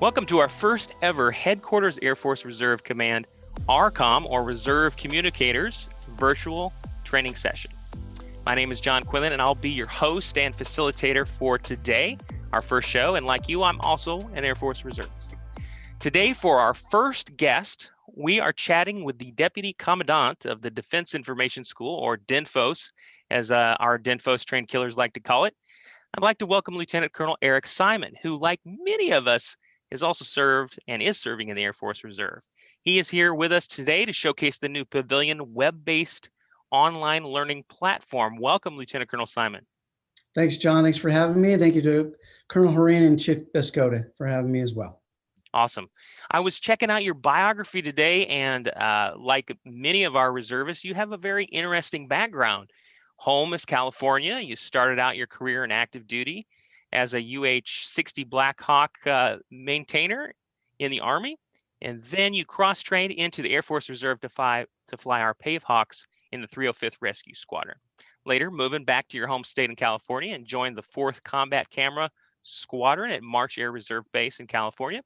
Welcome to our first ever Headquarters Air Force Reserve Command RCOM, or Reserve Communicators, virtual training session. My name is John Quillen, and I'll be your host and facilitator for today, our first show. And like you, I'm also an Air Force Reserve. Today, for our first guest, we are chatting with the Deputy Commandant of the Defense Information School, or DINFOS, as our DINFOS trained killers like to call it. I'd like to welcome Lieutenant Colonel Eric Simon, who, like many of us, has also served and is serving in the Air Force Reserve. He is here with us today to showcase the new Pavilion web-based online learning platform. Welcome, Lieutenant Colonel Simon. Thanks, John. Thanks for having me. Thank you to Colonel Horan and Chief Biscotta for having me as well. Awesome. I was checking out your biography today, and like many of our reservists, you have a very interesting background. Home is California. You started out your career in active duty as a UH-60 Black Hawk maintainer in the Army, and then you cross-trained into the Air Force Reserve to fly our Pave Hawks in the 305th Rescue Squadron. Later, moving back to your home state in California and joined the 4th Combat Camera Squadron at March Air Reserve Base in California.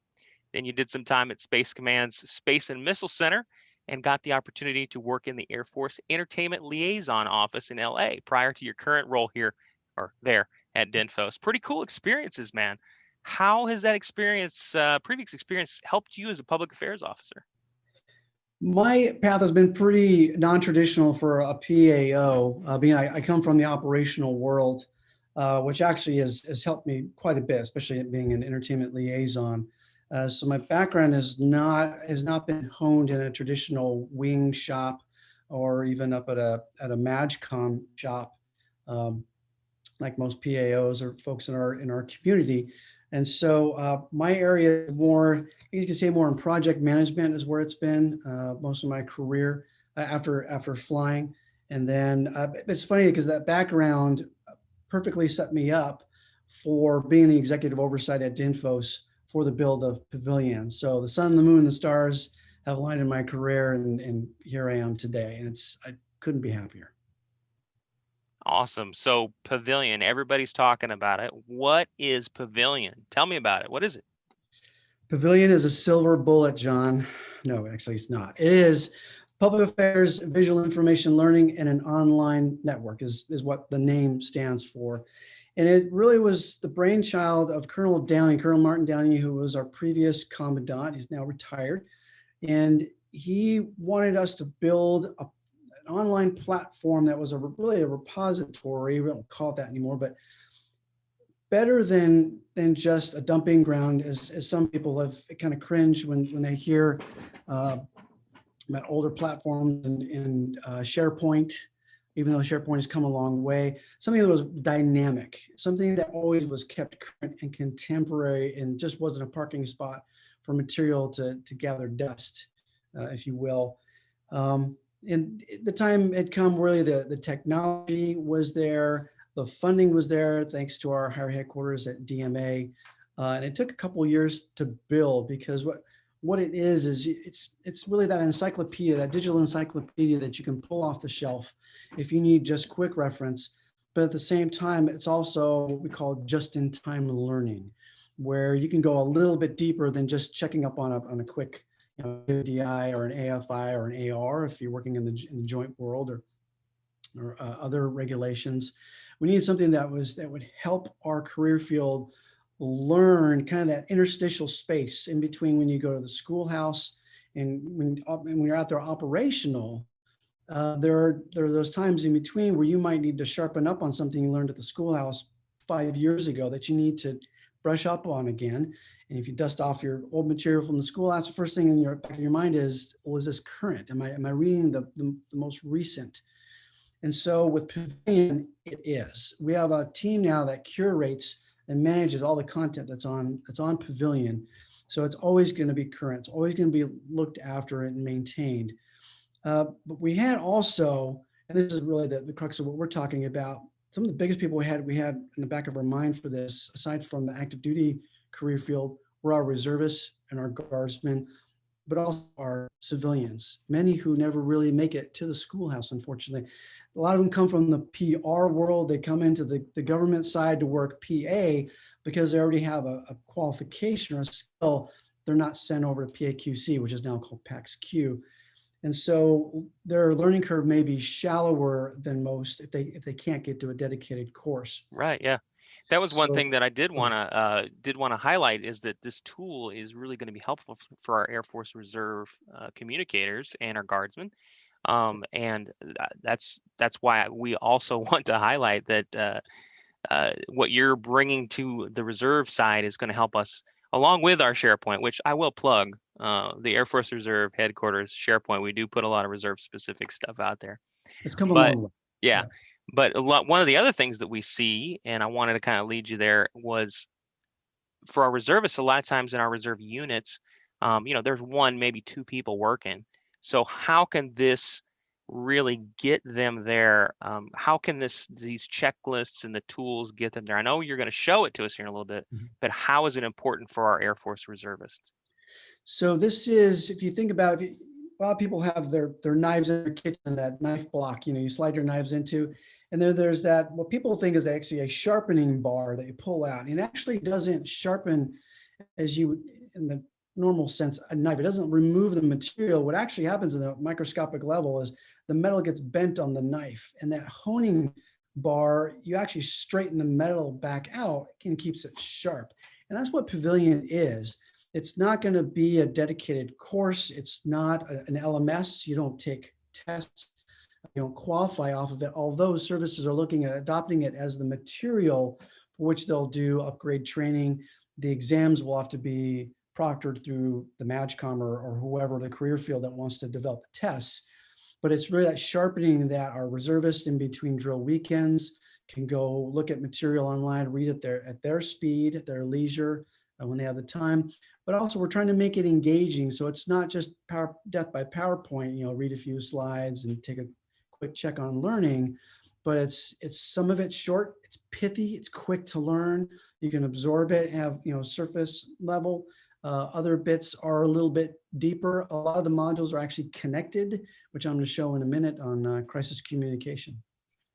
Then you did some time at Space Command's Space and Missile Center and got the opportunity to work in the Air Force Entertainment Liaison Office in LA prior to your current role here, or there, at DINFOS. Pretty cool experiences, man. How has that experience, previous experience, helped you as a public affairs officer? My path has been pretty non-traditional for a PAO, being I come from the operational world, which actually has helped me quite a bit, especially being an entertainment liaison. So my background has not been honed in a traditional wing shop or even up at a MAGCOM shop, like most PAOs or folks in our community. And so my area more, you can say more in project management is where it's been most of my career after flying. And then it's funny because that background perfectly set me up for being the executive oversight at DINFOS for the build of Pavilion. So the sun, the moon, the stars have aligned in my career, and here I am today. And I couldn't be happier. Awesome. So Pavilion, everybody's talking about it. What is Pavilion? Tell me about it. What is it? Pavilion is a silver bullet, John. No, actually it's not. It is public affairs, visual information learning, and an online network is what the name stands for. And it really was the brainchild of Colonel Martin Downey, who was our previous commandant. He's now retired. And he wanted us to build an online platform that was really a repository. We don't call it that anymore, but better than just a dumping ground, as some people have kind of cringed when they hear about older platforms and SharePoint, even though SharePoint has come a long way. Something that was dynamic, something that always was kept current and contemporary and just wasn't a parking spot for material to gather dust, if you will. And the time had come, really, the technology was there, the funding was there, thanks to our higher headquarters at DMA. And it took a couple of years to build, because what it is it's really that encyclopedia, that digital encyclopedia that you can pull off the shelf if you need just quick reference. But at the same time, it's also what we call just-in-time learning, where you can go a little bit deeper than just checking up on a quick DI or an AFI or an AR if you're working in the joint world or other regulations. We need something that would help our career field learn kind of that interstitial space in between when you go to the schoolhouse and when you're out there operational. There are those times in between where you might need to sharpen up on something you learned at the schoolhouse 5 years ago that you need to brush up on again. And if you dust off your old material from the schoolhouse, the first thing in your back of your mind is, well, is this current? Am I reading the most recent? And so with Pavilion, it is. We have a team now that curates and manages all the content that's on Pavilion. So it's always going to be current. It's always going to be looked after and maintained. But we had also, and this is really the crux of what we're talking about, some of the biggest people we had in the back of our mind for this, aside from the active duty career field, were our reservists and our guardsmen, but also our civilians, many who never really make it to the schoolhouse, unfortunately. A lot of them come from the PR world. They come into the government side to work PA because they already have a qualification or a skill. They're not sent over to PAQC, which is now called PAX-Q. And so their learning curve may be shallower than most if they can't get to a dedicated course. Right. Yeah. That was one So thing that I did want to highlight, is that this tool is really going to be helpful for our Air Force Reserve communicators and our guardsmen. And that's why we also want to highlight that what you're bringing to the reserve side is going to help us, along with our SharePoint, which I will plug, the Air Force Reserve headquarters SharePoint. We do put a lot of reserve specific stuff out there. it's come a But long way. yeah, but one of the other things that we see, and I wanted to kind of lead you there, was for our reservists, a lot of times in our reserve units, there's one, maybe two people working. So how can this really get them there? How can these checklists and the tools get them there? I know you're going to show it to us here in a little bit, but how is it important for our Air Force reservists? So this is, if you think about it, a lot of people have their knives in their kitchen, that knife block, you slide your knives into, and there's that, what people think is actually a sharpening bar that you pull out. And it actually doesn't sharpen as you, in the normal sense, a knife. It doesn't remove the material. What actually happens in the microscopic level is the metal gets bent on the knife, and that honing bar, you actually straighten the metal back out and keeps it sharp. And that's what Pavilion is. It's not going to be a dedicated course. It's not an LMS. You don't take tests. You don't qualify off of it, although services are looking at adopting it as the material for which they'll do upgrade training. The exams will have to be proctored through the MAGCOM or whoever the career field that wants to develop the tests. But it's really that sharpening that our reservists in between drill weekends can go look at material online, read it at their speed, at their leisure, when they have the time. But also we're trying to make it engaging. So it's not just death by PowerPoint, read a few slides and take a quick check on learning, but it's some of it's short, it's pithy, it's quick to learn. You can absorb it, have, surface level. Other bits are a little bit deeper. A lot of the modules are actually connected, which I'm going to show in a minute on crisis communication.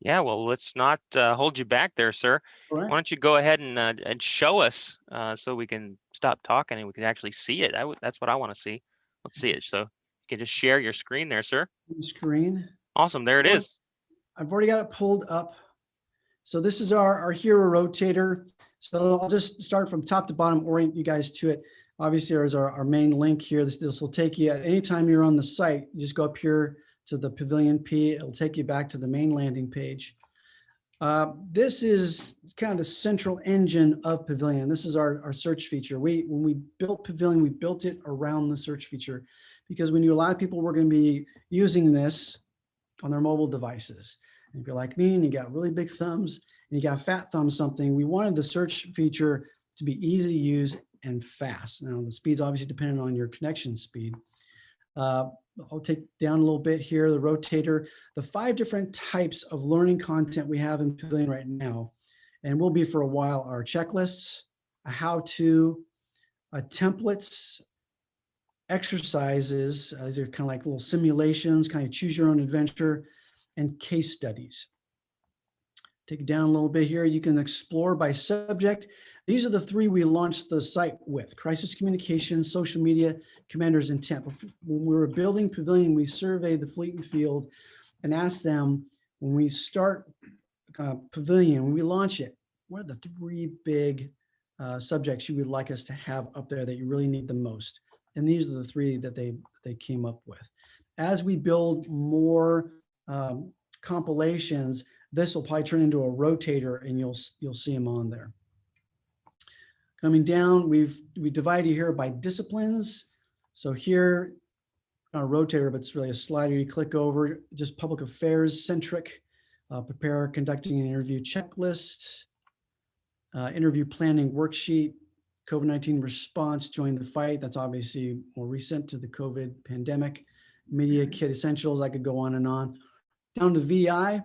Yeah, well, let's not hold you back there, sir. All right. Why don't you go ahead and show us so we can stop talking and we can actually see it. That's what I want to see. Let's see it. So you can just share your screen there, sir. Screen. Awesome. There it is. I've already got it pulled up. So this is our hero rotator. So I'll just start from top to bottom, orient you guys to it. Obviously, there's our main link here. This will take you at any time you're on the site. You just go up here to the Pavilion P. It'll take you back to the main landing page. This is kind of the central engine of Pavilion. This is our search feature. When we built Pavilion, we built it around the search feature because we knew a lot of people were going to be using this on their mobile devices. And if you're like me and you got really big thumbs and you got fat thumb something, we wanted the search feature to be easy to use and fast. Now the speed's obviously dependent on your connection speed. I'll take down a little bit here, the rotator, the 5 different types of learning content we have in Pavilion right now, and will be for a while, are checklists, a how-to, templates, exercises, these are kind of like little simulations, kind of choose your own adventure, and case studies. Take it down a little bit here. You can explore by subject. These are the 3 we launched the site with: crisis communication, social media, commander's intent. When we were building Pavilion, we surveyed the fleet and field and asked them, when we start Pavilion, when we launch it, what are the 3 big subjects you would like us to have up there that you really need the most? And these are the 3 that they came up with. As we build more compilations, this will probably turn into a rotator and you'll see them on there. Coming down, we divided here by disciplines. So here, not a rotator, but it's really a slider. You click over, just public affairs centric, prepare conducting an interview checklist, interview planning worksheet, COVID-19 response, join the fight. That's obviously more recent to the COVID pandemic. Media kit essentials, I could go on and on. Down to VI,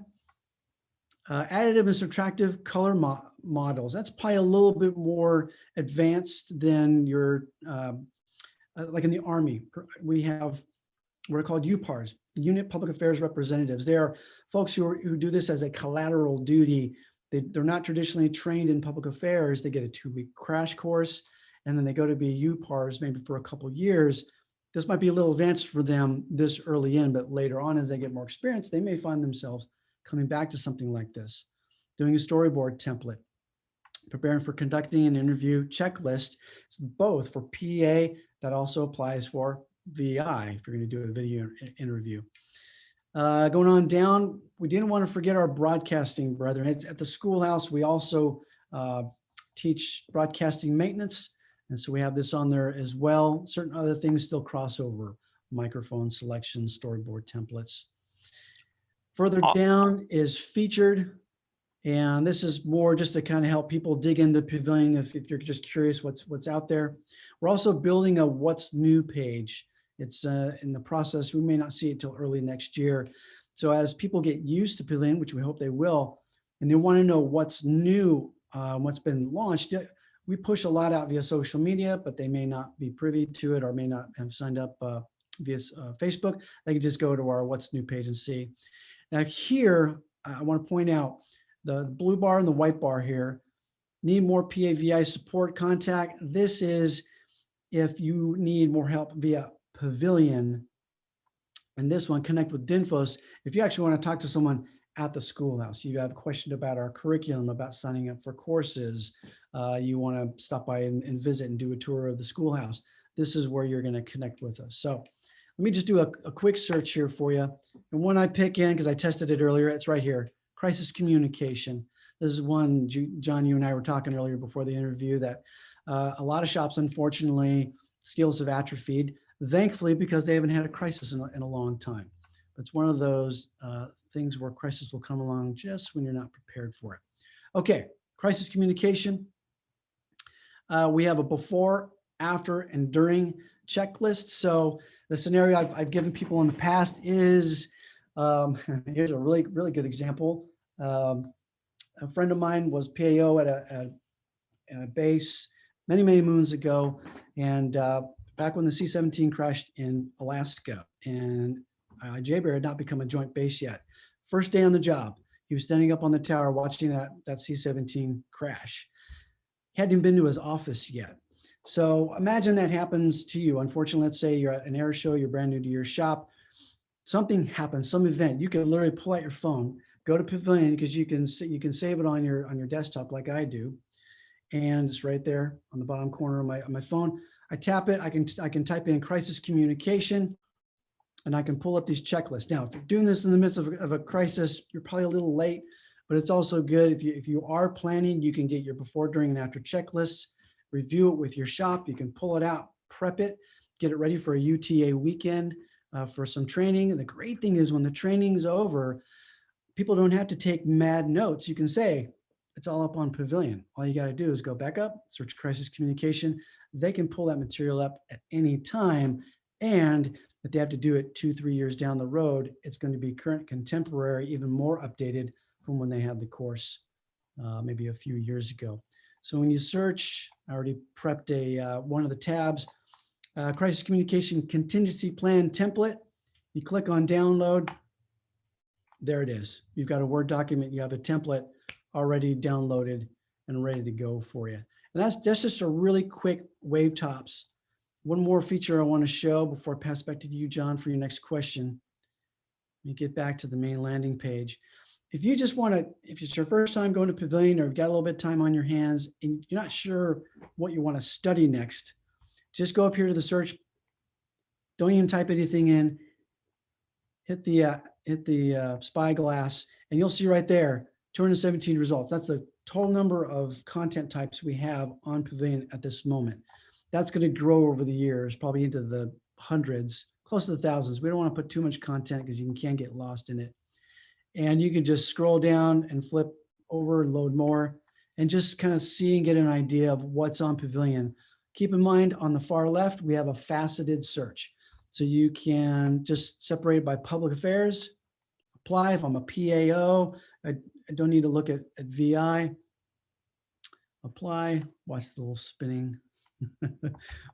additive and subtractive color models. That's probably a little bit more advanced than your like in the Army, we have what are called UPARs, Unit Public Affairs Representatives. They are folks who do this as a collateral duty. They're not traditionally trained in public affairs. They get a 2-week crash course, and then they go to be UPARs maybe for a couple of years. This might be a little advanced for them this early in, but later on, as they get more experience, they may find themselves coming back to something like this, doing a storyboard template, preparing for conducting an interview checklist. It's both for PA, that also applies for VI, if you're going to do a video interview. Going on down, we didn't want to forget our broadcasting brethren. It's at the schoolhouse. We also teach broadcasting maintenance. And so we have this on there as well. Certain other things still cross over: microphone selection, storyboard templates. Further down is featured. And this is more just to kind of help people dig into Pavilion if you're just curious what's out there. We're also building a what's new page. It's in the process. We may not see it till early next year. So as people get used to Pavilion, which we hope they will, and they want to know what's new, what's been launched, we push a lot out via social media, but they may not be privy to it or may not have signed up via Facebook. They can just go to our what's new page and see. Now here, I want to point out the blue bar and the white bar here. Need more PAVI support, contact. This is if you need more help via Pavilion. And this one, connect with DINFOS. If you actually want to talk to someone at the schoolhouse, you have a question about our curriculum, about signing up for courses, you want to stop by and visit and do a tour of the schoolhouse, this is where you're going to connect with us. So let me just do a quick search here for you. And one I pick in, because I tested it earlier, it's right here, crisis communication. This is one, John, you and I were talking earlier before the interview, that a lot of shops, unfortunately, skills have atrophied, thankfully, because they haven't had a crisis in a long time. It's one of those things where crisis will come along just when you're not prepared for it. Okay, crisis communication. We have a before, after, and during checklist. So the scenario I've given people in the past is, here's a really good example. A friend of mine was PAO at a base many moons ago, and back when the C-17 crashed in Alaska, and J-Bear had not become a joint base yet. First day on the job, he was standing up on the tower watching that C-17 crash. He hadn't even been to his office yet. So imagine that happens to you. Unfortunately, let's say you're at an air show, you're brand new to your shop, something happens, some event, you can literally pull out your phone, go to Pavilion, because you can save it on your desktop like I do, and it's right there on the bottom corner of my phone. I tap it, I can type in crisis communication, and I can pull up these checklists. Now, if you're doing this in the midst of a crisis, you're probably a little late, but it's also good if you are planning, you can get your before, during, and after checklists, review it with your shop. You can pull it out, prep it, get it ready for a UTA weekend for some training. And the great thing is when the training's over, people don't have to take mad notes. You can say, it's all up on Pavilion. All you got to do is go back up, search crisis communication. They can pull that material up at any time. And if they have to do it 2-3 years down the road, it's going to be current, contemporary, even more updated from when they had the course maybe a few years ago. So when you search, I already prepped one of the tabs, crisis communication contingency plan template. You click on download. There it is. You've got a Word document. You have a template already downloaded and ready to go for you. And that's just a really quick wave tops. One more feature I want to show before I pass back to you, John, for your next question. Let me get back to the main landing page. If you just want to, if it's your first time going to Pavilion or you've got a little bit of time on your hands and you're not sure what you want to study next, just go up here to the search. Don't even type anything in. Hit the spyglass, and you'll see right there 217 results. That's the total number of content types we have on Pavilion at this moment. That's going to grow over the years, probably into the hundreds, close to the thousands. We don't want to put too much content because you can get lost in it. And you can just scroll down and flip over and load more and just kind of see and get an idea of what's on Pavilion. Keep in mind on the far left, we have a faceted search. So you can just separate it by public affairs, apply. If I'm a PAO, I don't need to look at VI. Apply, watch the little spinning.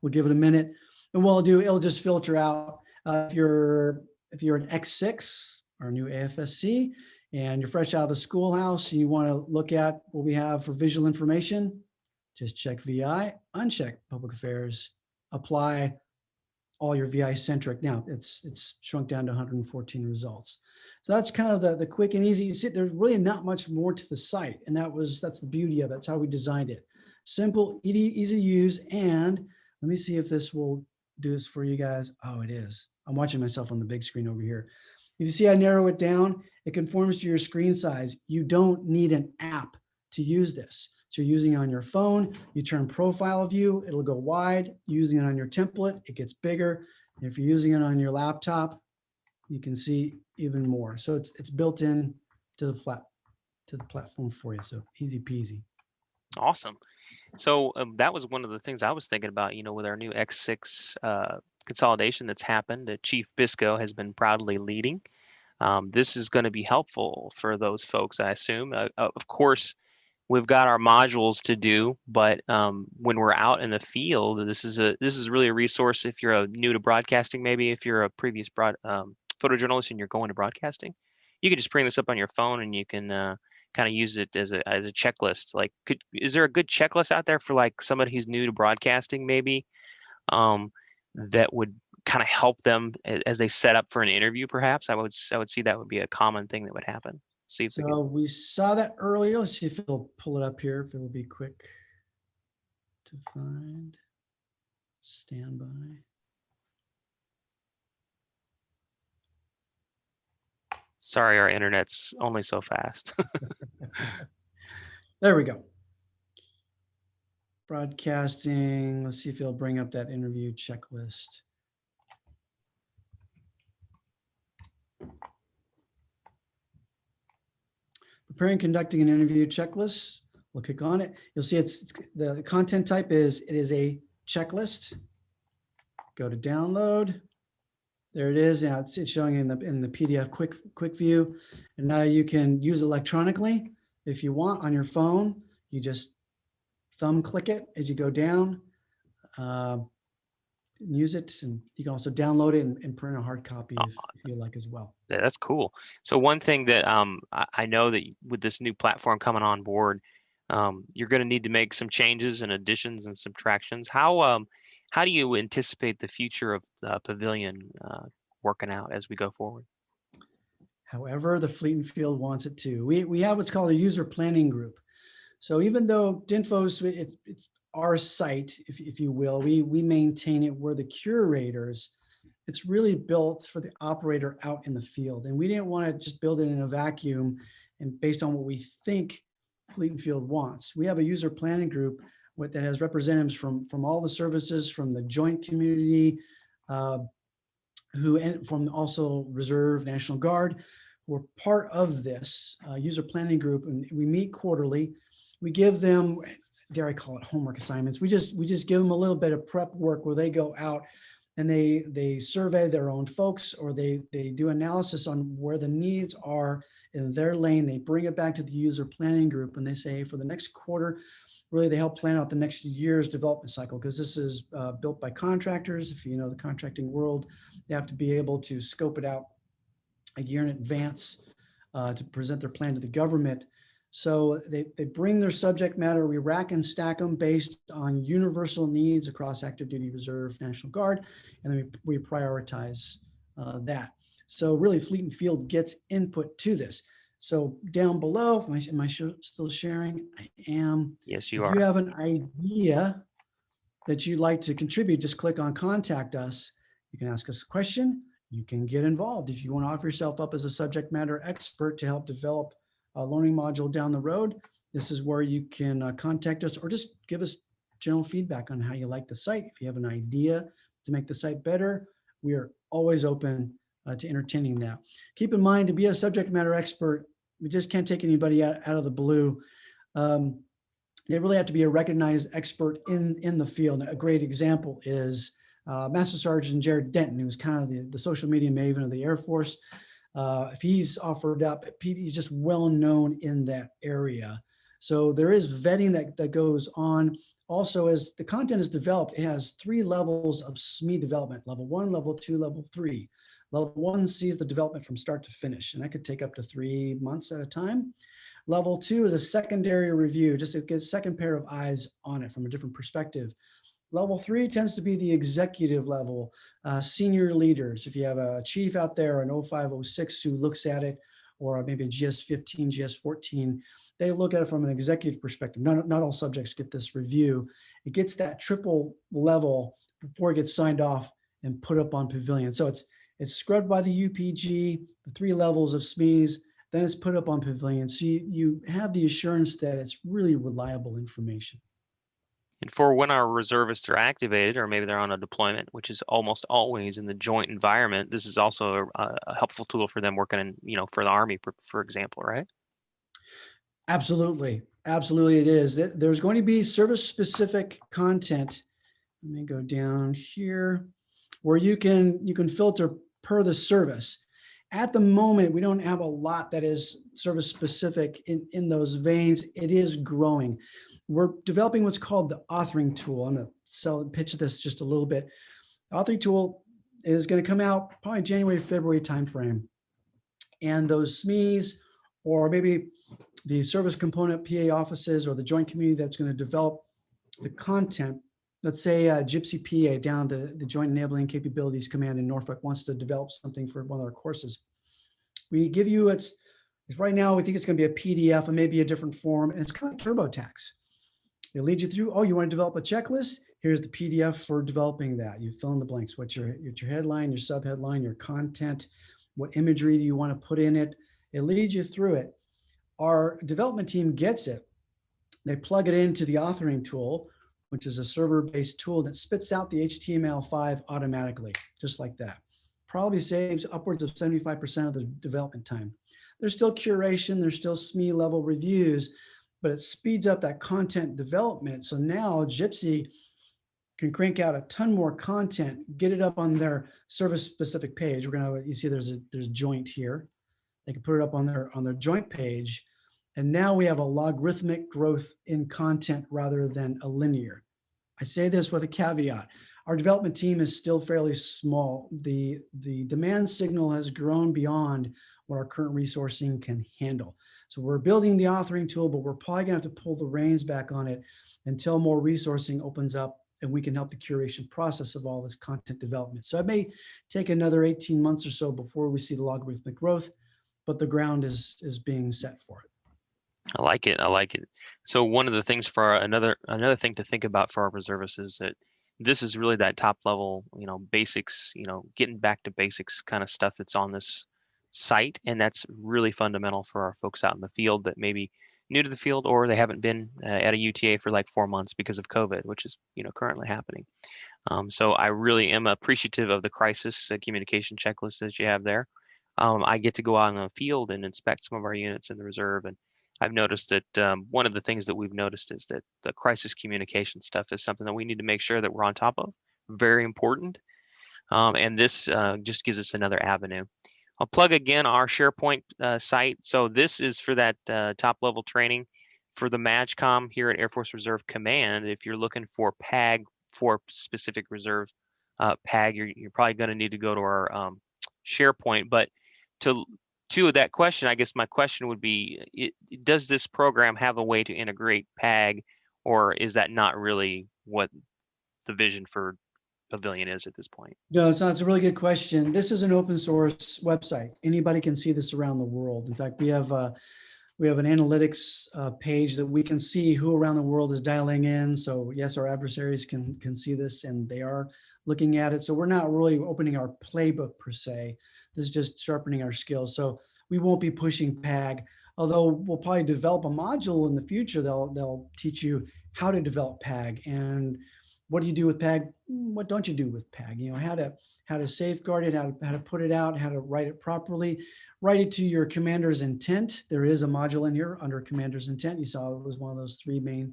We'll give it a minute. And what it'll just filter out if you're an X6 or new AFSC and you're fresh out of the schoolhouse and you want to look at what we have for visual information, just check VI, uncheck public affairs, apply all your VI centric. Now it's shrunk down to 114 results. So that's kind of the quick and easy. You see, there's really not much more to the site, and that's the beauty of it. That's how we designed it. Simple, easy to use, and let me see if this will do this for you guys. Oh, it is. I'm watching myself on the big screen over here. If you see I narrow it down, it conforms to your screen size. You don't need an app to use this. So you're using it on your phone, you turn profile view, it'll go wide. Using it on your template, it gets bigger. If you're using it on your laptop, you can see even more. So it's built in to the platform for you. So easy peasy. Awesome. So that was one of the things I was thinking about, with our new X6 consolidation that's happened, that Chief Bisco has been proudly leading. This is going to be helpful for those folks, I assume. Of course, we've got our modules to do, but when we're out in the field, this is really a resource if you're new to broadcasting. Maybe if you're a previous photojournalist and you're going to broadcasting, you can just bring this up on your phone and you can kind of use it as a checklist. Like, is there a good checklist out there for like somebody who's new to broadcasting, maybe, that would kind of help them as they set up for an interview? Perhaps I would see that would be a common thing that would happen. See if we saw that earlier. Let's see if it'll pull it up here. If it will be quick to find. Standby. Sorry, our internet's only so fast. There we go. Broadcasting. Let's see if it'll bring up that interview checklist. Preparing, conducting an interview checklist. We'll click on it. You'll see it's the content type is a checklist. Go to download. There it is. Now it's showing in the PDF quick view. And now you can use it electronically if you want on your phone. You just thumb click it as you go down. Use it, and you can also download it and print a hard copy if you like as well. Yeah, that's cool. So one thing that I know that with this new platform coming on board, you're going to need to make some changes and additions and subtractions. How do you anticipate the future of the Pavilion working out as we go forward? However, the Fleet and Field wants it to. We have what's called a user planning group. So even though DINFOS, it's our site, if you will, we maintain it. We're the curators. It's really built for the operator out in the field. And we didn't want to just build it in a vacuum and based on what we think Fleet and Field wants. We have a user planning group that has representatives from all the services, from the joint community, from also Reserve, National Guard, who are part of this user planning group. And we meet quarterly. We give them, dare I call it, homework assignments. We just give them a little bit of prep work where they go out and they survey their own folks, or they do analysis on where the needs are in their lane. They bring it back to the user planning group and they say for the next quarter, really they help plan out the next year's development cycle, because this is built by contractors. If you know the contracting world, they have to be able to scope it out a year in advance to present their plan to the government. So they bring their subject matter, we rack and stack them based on universal needs across active duty, Reserve, National Guard, and then we prioritize that. So really Fleet and Field gets input to this. So down below, am I still sharing? I am. Yes, you are. If you have an idea that you'd like to contribute, just click on contact us. You can ask us a question. You can get involved. If you want to offer yourself up as a subject matter expert to help develop a learning module down the road, this is where you can contact us or just give us general feedback on how you like the site. If you have an idea to make the site better, we are always open to entertaining that. Keep in mind, to be a subject matter expert, we just can't take anybody out of the blue. They really have to be a recognized expert in the field. A great example is Master Sergeant Jared Denton, who's kind of the social media maven of the Air Force. If he's offered up, he's just well known in that area. So there is vetting that goes on. Also, as the content is developed, it has 3 levels of SME development: level 1, level 2, level 3. Level 1 sees the development from start to finish, and that could take up to 3 months at a time. Level 2 is a secondary review, just to get a second pair of eyes on it from a different perspective. Level 3 tends to be the executive level, senior leaders. If you have a chief out there, an 0506 who looks at it, or maybe a GS15, GS14, they look at it from an executive perspective. Not all subjects get this review. It gets that triple level before it gets signed off and put up on Pavilion. So it's scrubbed by the UPG, the 3 levels of SMEs, then it's put up on Pavilion. So you have the assurance that it's really reliable information. And for when our reservists are activated, or maybe they're on a deployment, which is almost always in the joint environment, this is also a helpful tool for them working in, for the Army, for example, right? Absolutely. Absolutely it is. There's going to be service-specific content. Let me go down here where you can filter per the service. At the moment, we don't have a lot that is service-specific in those veins. It is growing. We're developing what's called the authoring tool. I'm going to pitch this just a little bit. The authoring tool is going to come out probably January, February timeframe. And those SMEs, or maybe the service component PA offices, or the joint community that's going to develop the content. Let's say Gypsy PA down the Joint Enabling Capabilities Command in Norfolk wants to develop something for one of our courses. We give you, it's right now, we think it's going to be a PDF and maybe a different form, and it's kind of like TurboTax. It leads you through, oh, you want to develop a checklist? Here's the PDF for developing that. You fill in the blanks. What's your headline, your subheadline, your content, what imagery do you want to put in it? It leads you through it. Our development team gets it. They plug it into the authoring tool, which is a server-based tool that spits out the HTML5 automatically, just like that. Probably saves upwards of 75% of the development time. There's still curation, there's still SME level reviews, but it speeds up that content development. So now Gypsy can crank out a ton more content, get it up on their service-specific page. You see there's joint here. They can put it up on their joint page. And now we have a logarithmic growth in content rather than a linear. I say this with a caveat. Our development team is still fairly small. The demand signal has grown beyond what our current resourcing can handle. So we're building the authoring tool, but we're probably gonna have to pull the reins back on it until more resourcing opens up and we can help the curation process of all this content development. So it may take another 18 months or so before we see the logarithmic growth, but the ground is being set for it. I like it. I like it. So one of the things for another thing to think about for our reservists is that this is really that top level, basics, getting back to basics kind of stuff that's on this site. And that's really fundamental for our folks out in the field that may be new to the field, or they haven't been at a UTA for like 4 months because of COVID, which is, currently happening. So I really am appreciative of the crisis communication checklist that you have there. I get to go out in the field and inspect some of our units in the reserve, and I've noticed that one of the things that we've noticed is that the crisis communication stuff is something that we need to make sure that we're on top of. Very important. And this just gives us another avenue. I'll plug again our SharePoint site. So this is for that top level training for the MAGCOM here at Air Force Reserve Command. If you're looking for PAG for specific reserve PAG, you're probably going to need to go to our SharePoint. But to that question, I guess my question would be, does this program have a way to integrate PAG, or is that not really what the vision for Pavilion is at this point? No, it's not. It's a really good question. This is an open source website. Anybody can see this around the world. In fact, we have an analytics page that we can see who around the world is dialing in. So yes, our adversaries can see this, and they are looking at it. So we're not really opening our playbook per se. This is just sharpening our skills. So we won't be pushing PAG, although we'll probably develop a module in the future. They'll teach you how to develop PAG and what do you do with PAG? What don't you do with PAG? How to safeguard it, how to put it out, how to write it properly, write it to your commander's intent. There is a module in here under commander's intent. You saw it was one of those 3 main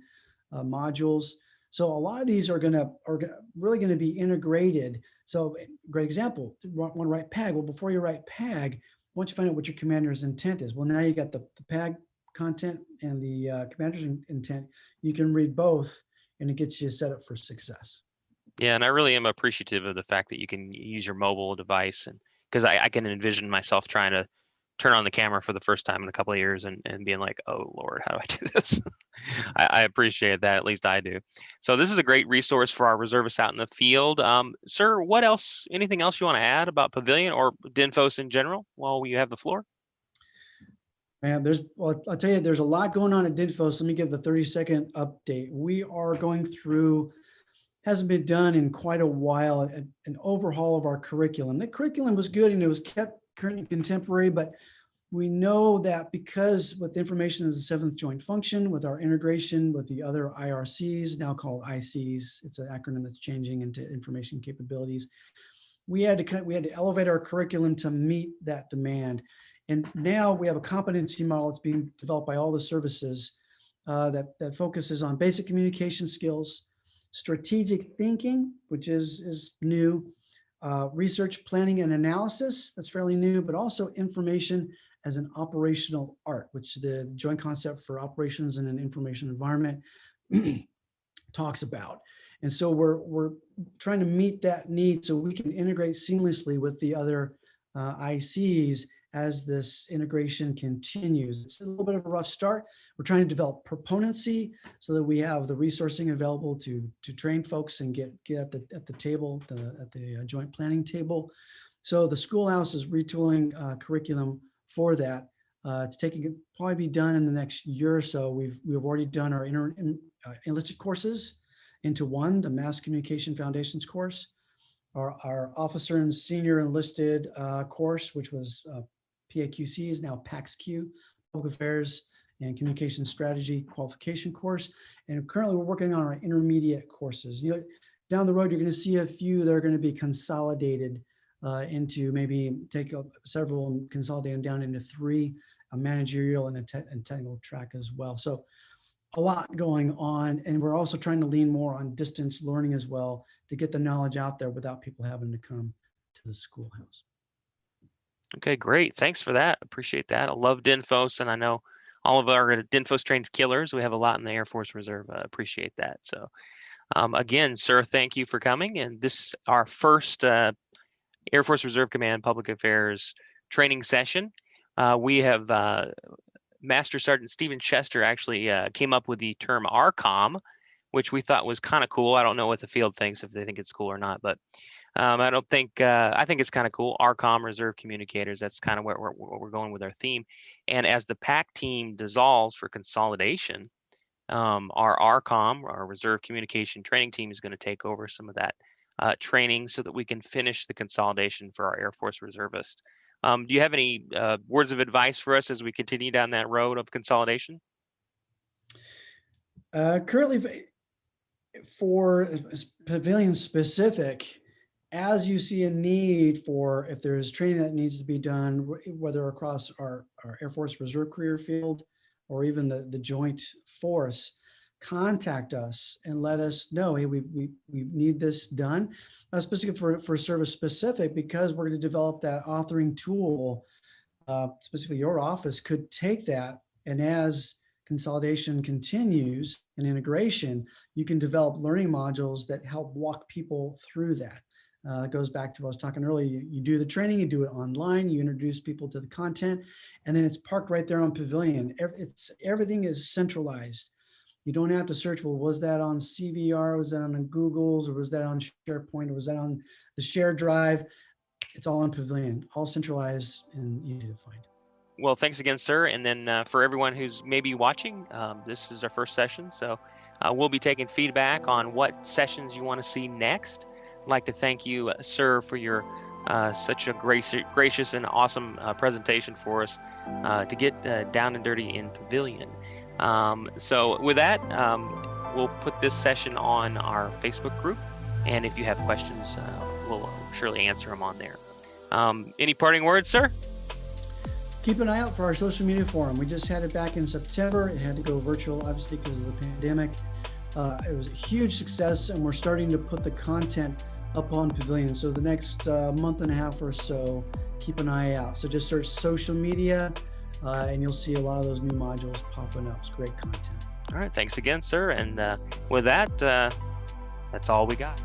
modules. So a lot of these are really going to be integrated. So great example, want to write PAG. Well, before you write PAG, once you find out what your commander's intent is, well, now you got the PAG content and the commander's intent, you can read both, and it gets you set up for success. Yeah, and I really am appreciative of the fact that you can use your mobile device, and because I can envision myself trying to turn on the camera for the first time in a couple of years and being like, oh Lord, how do I do this? I appreciate that, at least I do. So this is a great resource for our reservists out in the field. Sir, what else, anything else you want to add about Pavilion or DINFOS in general while we have the floor? Man, well, I'll tell you, there's a lot going on at DINFOS. Let me give the 30-second update. We are going through, hasn't been done in quite a while, an overhaul of our curriculum. The curriculum was good and it was kept current and contemporary, but we know that because with information as a seventh joint function, with our integration with the other IRCs, now called ICs, it's an acronym that's changing into information capabilities. We had to elevate our curriculum to meet that demand. And now we have a competency model that's being developed by all the services that focuses on basic communication skills, strategic thinking, which is new, research, planning, and analysis, that's fairly new, but also information as an operational art, which the joint concept for operations in an information environment talks about. And so we're trying to meet that need so we can integrate seamlessly with the other ICs as this integration continues. It's a little bit of a rough start. We're trying to develop proponency so that we have the resourcing available to train folks and get at the table, at the joint planning table. So the schoolhouse is retooling curriculum for that. It's probably be done in the next year or so. We've already done our enlisted courses into one, the Mass Communication Foundations course, our officer and senior enlisted course, which was PAQC, is now PAXQ, Public Affairs and Communication Strategy Qualification course. And currently we're working on our intermediate courses. Down the road, you're going to see a few that are going to be consolidated into maybe take several and consolidate them down into three, a managerial and a technical track as well. So a lot going on. And we're also trying to lean more on distance learning as well to get the knowledge out there without people having to come to the schoolhouse. Okay, great. Thanks for that. Appreciate that. I love DINFOS, and I know all of our DINFOS trained killers. We have a lot in the Air Force Reserve. I appreciate that. So again, sir, thank you for coming. And this is our first Air Force Reserve Command Public Affairs training session. We have Master Sergeant Stephen Chester actually came up with the term RCOM, which we thought was kind of cool. I don't know what the field thinks, if they think it's cool or not, but I think it's kind of cool. RCOM, Reserve Communicators, that's kind of where we're going with our theme. And as the PAC team dissolves for consolidation, our RCOM, our Reserve Communication Training Team, is going to take over some of that training so that we can finish the consolidation for our Air Force reservists. Do you have any words of advice for us as we continue down that road of consolidation? Currently, for Pavilion specific, as you see a need for, if there's training that needs to be done, whether across our Air Force Reserve career field or even the joint force, contact us and let us know, hey, we need this done. Specifically for service specific, because we're going to develop that authoring tool, specifically your office could take that, and as consolidation continues and integration, you can develop learning modules that help walk people through that. It goes back to what I was talking earlier. You do the training, you do it online, you introduce people to the content, and then it's parked right there on Pavilion. Everything is centralized. You don't have to search, well, was that on CVR, was that on Google's, or was that on SharePoint, or was that on the shared drive? It's all on Pavilion, all centralized and easy to find. Well, thanks again, sir. And then for everyone who's maybe watching, this is our first session. So we'll be taking feedback on what sessions you want to see next. I'd like to thank you, sir, for your such a gracious and awesome presentation for us to get down and dirty in Pavilion. So with that, we'll put this session on our Facebook group. And if you have questions, we'll surely answer them on there. Any parting words, sir? Keep an eye out for our social media forum. We just had it back in September. It had to go virtual, obviously, because of the pandemic. It was a huge success, and we're starting to put the content up on Pavilion. So the next month and a half or so, keep an eye out. So just search social media and you'll see a lot of those new modules popping up. It's great content. All right. Thanks again, sir. And with that, that's all we got.